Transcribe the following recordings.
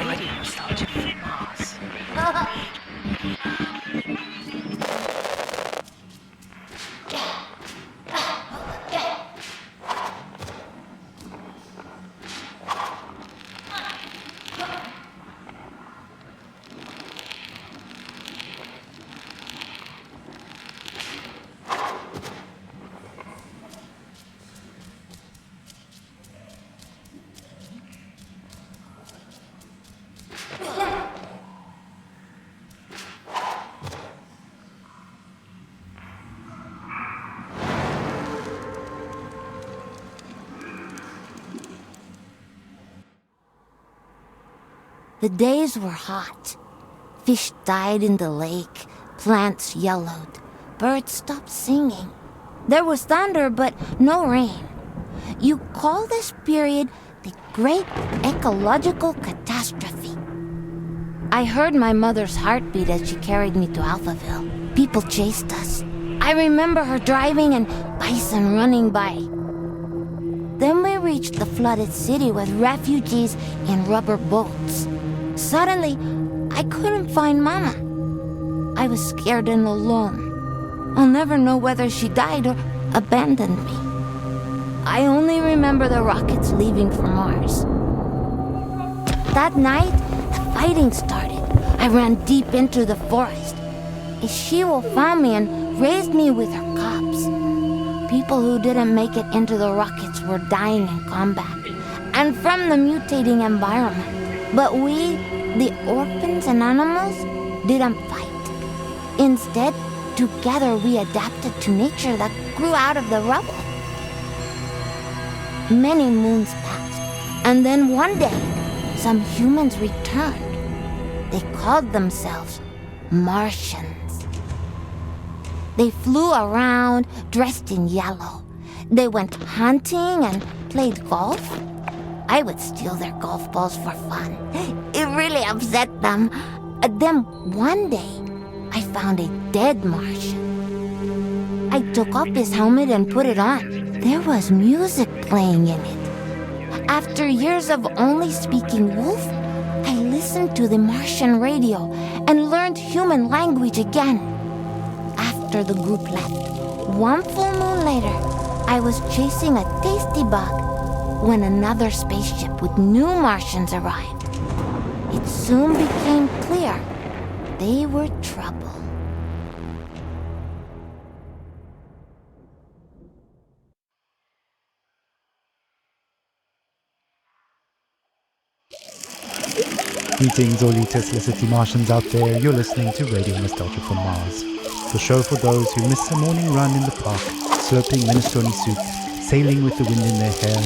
Radio started from Mars. The days were hot. Fish died in the lake, plants yellowed, birds stopped singing. There was thunder, but no rain. You call this period the Great Ecological Catastrophe. I heard my mother's heartbeat as she carried me to Alphaville. People chased us. I remember her driving and bison running by. Then we reached the flooded city with refugees in rubber boats. Suddenly, I couldn't find Mama. I was scared and alone. I'll never know whether she died or abandoned me. I only remember the rockets leaving for Mars. That night, the fighting started. I ran deep into the forest. A she-wolf found me and raised me with her cubs. People who didn't make it into the rockets were dying in combat and from the mutating environment. But we, the orphans and animals, didn't fight. Instead, together we adapted to nature that grew out of the rubble. Many moons passed, and then one day, some humans returned. They called themselves Martians. They flew around dressed in yellow. They went hunting and played golf. I would steal their golf balls for fun. It really upset them. Then one day, I found a dead Martian. I took off his helmet and put it on. There was music playing in it. After years of only speaking wolf, I listened to the Martian radio and learned human language again. After the group left, one full moon later, I was chasing a tasty bug when another spaceship with new Martians arrived. It soon became clear they were trouble. Greetings, all you Tesla City Martians out there. You're listening to Radio Nostalgia from Mars, the show for those who miss a morning run in the park, slurping minestrone soup, sailing with the wind in their hair,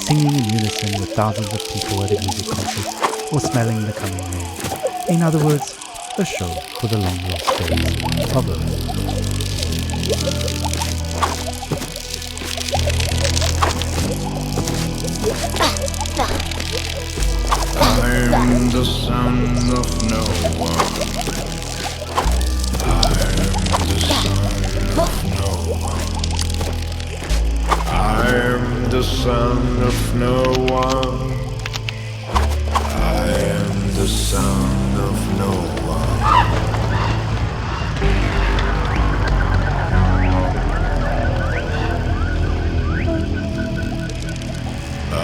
singing in unison with thousands of people at a music concert, or smelling the coming rain. In other words, a show for the long lost days of Earth. I'm the son of no one. I'm the son of no one. I'm the son of no one. I am the son of no one. A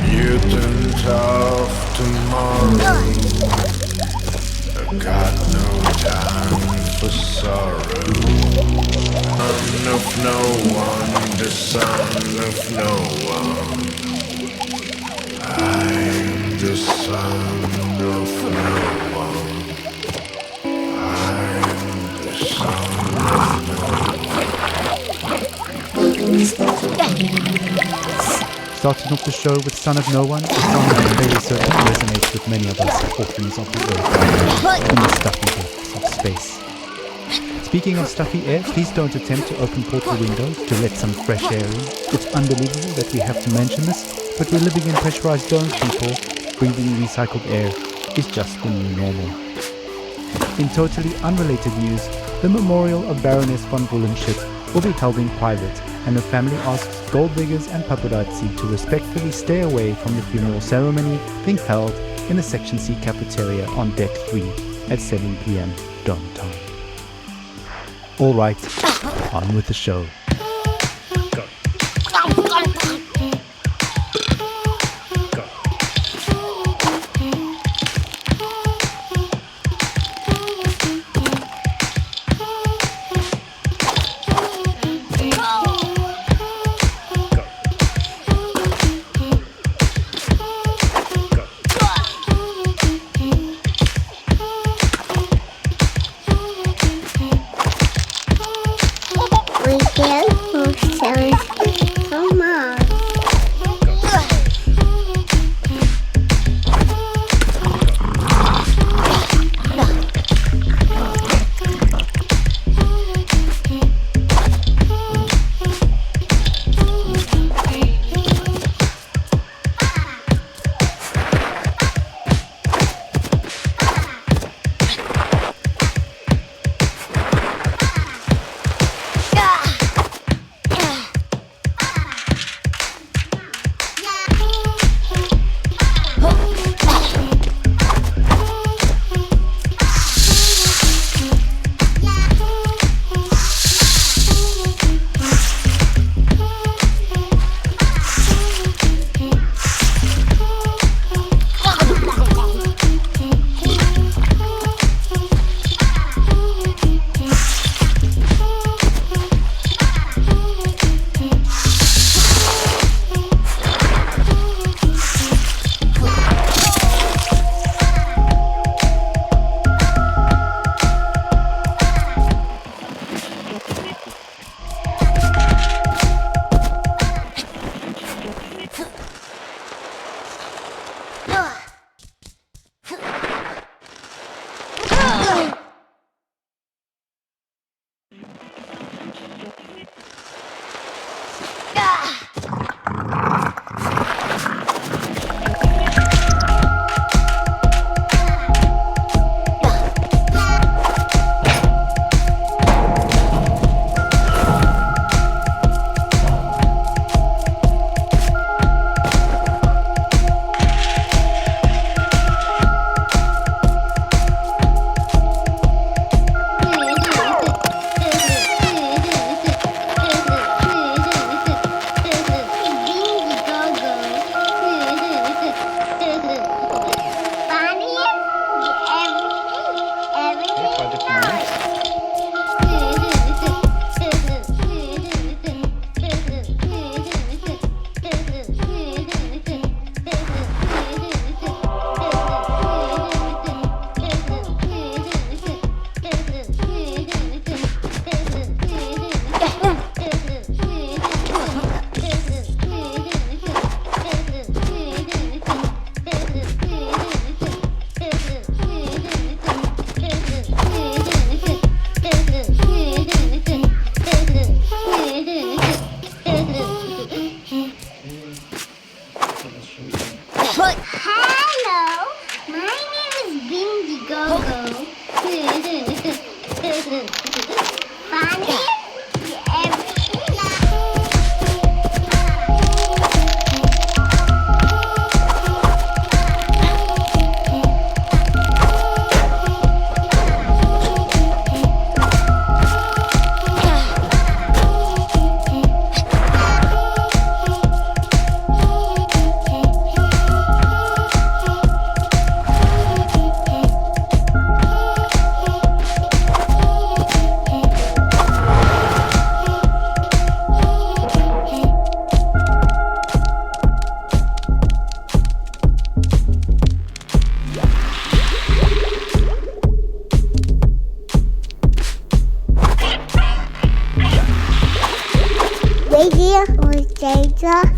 mutant of tomorrow. I got no time for sorrow. Son of no one, the son of no one. I'm the son of no one. I'm the son of no one. Starting off the show with Son of No One, a song that very certainly resonates with many of us orphans of the earth in the stuffy depths of space. Speaking of stuffy air, please don't attempt to open portal windows to let some fresh air in. It's unbelievable that we have to mention this, but we're living in pressurized domes, people. Breathing recycled air is just the new normal. In totally unrelated news, the memorial of Baroness von Bullenschütz will be held in private and her family asks gold diggers and paparazzi to respectfully stay away from the funeral ceremony being held in the Section C cafeteria on Deck 3 at 7 p.m. downtown. All right, on with the show.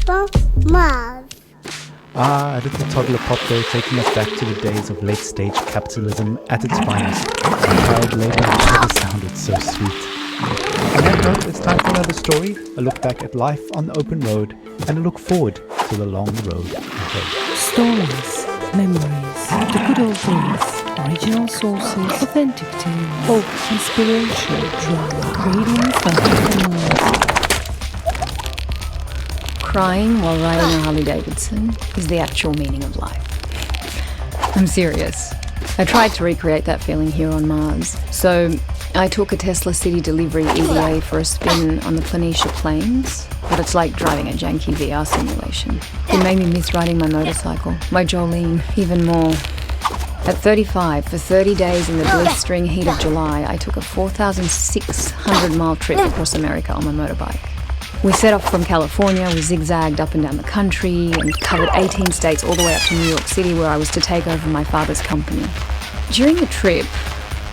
from Mars. A little toddler pop there, taking us back to the days of late-stage capitalism at its finest, when child labor never sounded so sweet. On that note, it's time for another story, a look back at life on the open road, and a look forward to the long road ahead. Stories, memories, the good old days, original sources, authentic tales, hope, inspiration, drama, radio, fun, and more. crying while riding a Harley-Davidson is the actual meaning of life. I'm serious. I tried to recreate that feeling here on Mars. So I took a Tesla City Delivery EVA for a spin on the Planitia Plains, but it's like driving a janky VR simulation. It made me miss riding my motorcycle, my Jolene, even more. At 35, for 30 days in the blistering heat of July, I took a 4,600-mile trip across America on my motorbike. We set off from California, we zigzagged up and down the country and covered 18 states all the way up to New York City, where I was to take over my father's company. During the trip,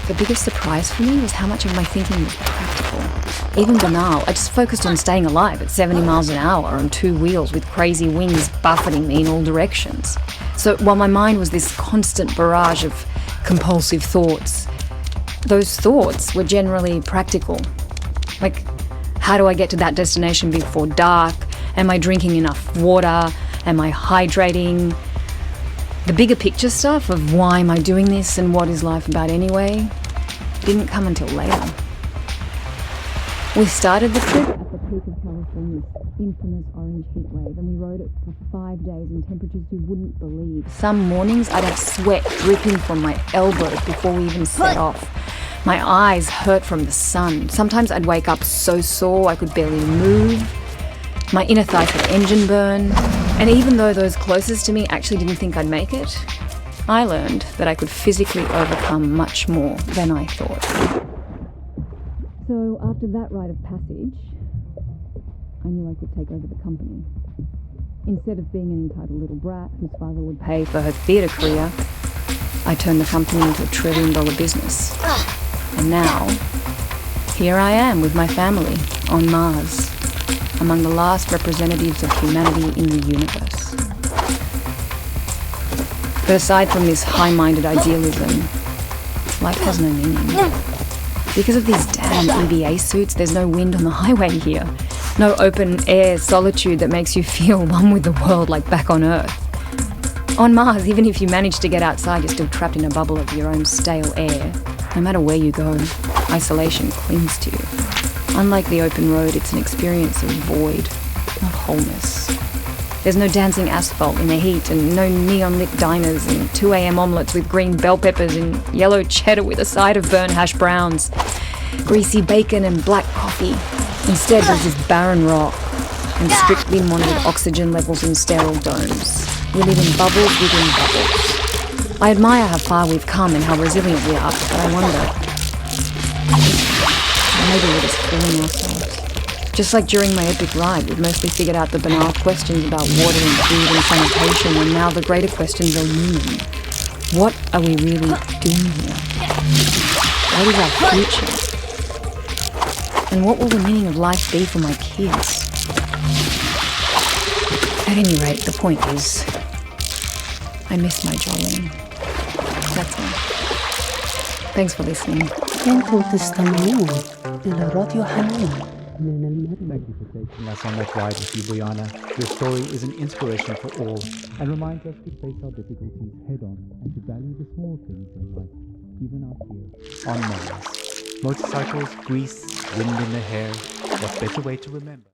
the biggest surprise for me was how much of my thinking was practical. Even banal, I just focused on staying alive at 70 miles an hour on two wheels with crazy wings buffeting me in all directions. So while my mind was this constant barrage of compulsive thoughts, those thoughts were generally practical. Like, how do I get to that destination before dark? Am I drinking enough water? Am I hydrating? The bigger picture stuff of why am I doing this and what is life about anyway didn't come until later. We started the trip at the peak of California's infamous orange heat wave, and we rode it for 5 days in temperatures you wouldn't believe. Some mornings I'd have sweat dripping from my elbows before we even set off. My eyes hurt from the sun. Sometimes I'd wake up so sore I could barely move. My inner thighs had engine burn. And even though those closest to me actually didn't think I'd make it, I learned that I could physically overcome much more than I thought. So after that rite of passage, I knew I could take over the company. Instead of being an entitled little brat whose father would pay for her theatre career, I turned the company into a $1 trillion business. And now, here I am with my family on Mars, among the last representatives of humanity in the universe. But aside from this high-minded idealism, life has no meaning. Because of these damn EVA suits, there's no wind on the highway here. No open-air solitude that makes you feel one with the world like back on Earth. On Mars, even if you manage to get outside, you're still trapped in a bubble of your own stale air. No matter where you go, isolation clings to you. Unlike the open road, it's an experience of void, not wholeness. There's no dancing asphalt in the heat and no neon-lit diners and 2 a.m. omelettes with green bell peppers and yellow cheddar with a side of burnt hash browns, greasy bacon and black coffee. Instead, there's this barren rock and strictly monitored oxygen levels in sterile domes. We live in bubbles within bubbles. I admire how far we've come and how resilient we are, but I wonder, maybe we're just fooling ourselves. Just like during my epic ride, we've mostly figured out the banal questions about water and food and sanitation, and now the greater questions are looming. What are we really doing here? What is our future? And what will the meaning of life be for my kids? At any rate, the point is, I miss my Jolene. That's all. Thanks for listening. أنتم تستمعون إلى راديو حنين من المريخ. Thank you for taking us on that ride with you, Brianna. Your story is an inspiration for all and reminds us to face our difficulties head on and to value the small things in life, even out here on Mars. Motorcycles, grease, wind in the hair. What better way to remember?